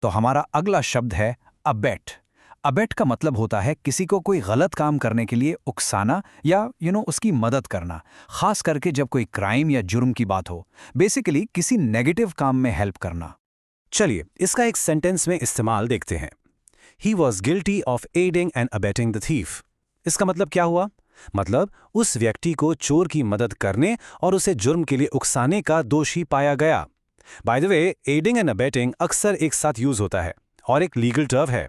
तो हमारा अगला शब्द है अबेट। अबेट का मतलब होता है किसी को कोई गलत काम करने के लिए उकसाना या उसकी मदद करना, खास करके जब कोई क्राइम या जुर्म की बात हो। बेसिकली किसी नेगेटिव काम में हेल्प करना। चलिए इसका एक सेंटेंस में इस्तेमाल देखते हैं। He was guilty of aiding and abetting the thief। इसका मतलब क्या हुआ? मतलब उस व्यक्ति को चोर की मदद करने और उसे जुर्म के लिए उकसाने का दोषी पाया गया। By the way, adding and abetting अक्सर एक साथ यूज होता है और एक लीगल टर्म है।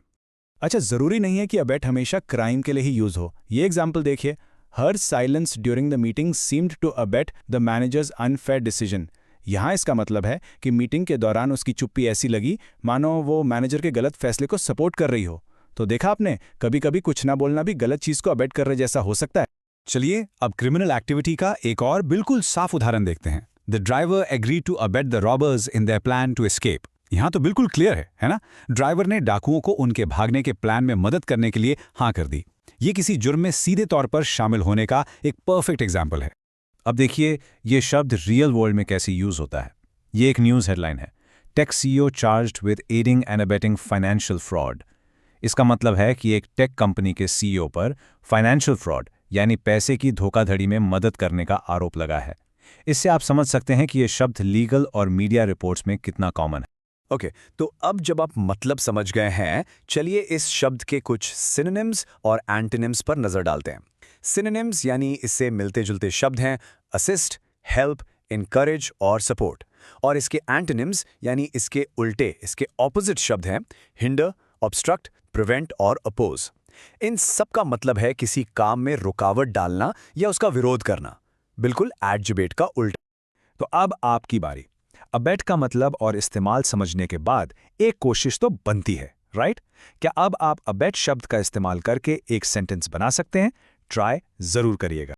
अच्छा, जरूरी नहीं है कि अबेट हमेशा क्राइम के लिए ही यूज हो। ये एग्जाम्पल देखिए, her silence during the meeting seemed to abet the manager's unfair decision. यहाँ इसका मतलब है कि मीटिंग के दौरान उसकी चुप्पी ऐसी लगी मानो वो मैनेजर के गलत फैसले को सपोर्ट कर रही हो। तो देखा आपने, कभी कभी कुछ ना बोलना भी गलत चीज को अबेट कर रहे जैसा हो सकता है। चलिए अब क्रिमिनल एक्टिविटी का एक और बिल्कुल साफ उदाहरण देखते हैं। The driver agree to abet the robbers in their plan to escape. यहाँ तो बिल्कुल क्लियर है ना? ड्राइवर ने डाकुओं को उनके भागने के प्लान में मदद करने के लिए हाँ कर दी। ये किसी जुर्म में सीधे तौर पर शामिल होने का एक परफेक्ट एग्जाम्पल है। अब देखिए ये शब्द रियल वर्ल्ड में कैसे यूज होता है। ये एक न्यूज़ हेडलाइन है, tech CEO charged with aiding and abetting financial fraud. इसका मतलब है कि एक टेक कंपनी के सीईओ पर फाइनेंशियल फ्रॉड यानी पैसे की धोखाधड़ी में मदद करने का आरोप लगा है। इससे आप समझ सकते हैं कि ये शब्द लीगल और मीडिया रिपोर्ट्स में कितना कॉमन है। ओके, तो अब जब आप मतलब समझ गए हैं, चलिए इस शब्द के कुछ सिनोनिम्स और एंटोनिम्स पर नजर डालते हैं। सिनोनिम्स यानी इससे मिलते जुलते शब्द हैं असिस्ट, हेल्प, इनकरेज और सपोर्ट। और इसके एंटोनिम्स यानी इसके उल्टे, इसके ऑपोजिट शब्द हैं हिंडर, ऑब्स्ट्रक्ट, प्रिवेंट और अपोज। इन सब का मतलब है किसी काम में रुकावट डालना या उसका विरोध करना, बिल्कुल एडजुबेट का उल्टा। तो अब आपकी बारी। अबेट का मतलब और इस्तेमाल समझने के बाद एक कोशिश तो बनती है, राइट? क्या अब आप अबेट शब्द का इस्तेमाल करके एक सेंटेंस बना सकते हैं? ट्राई जरूर करिएगा।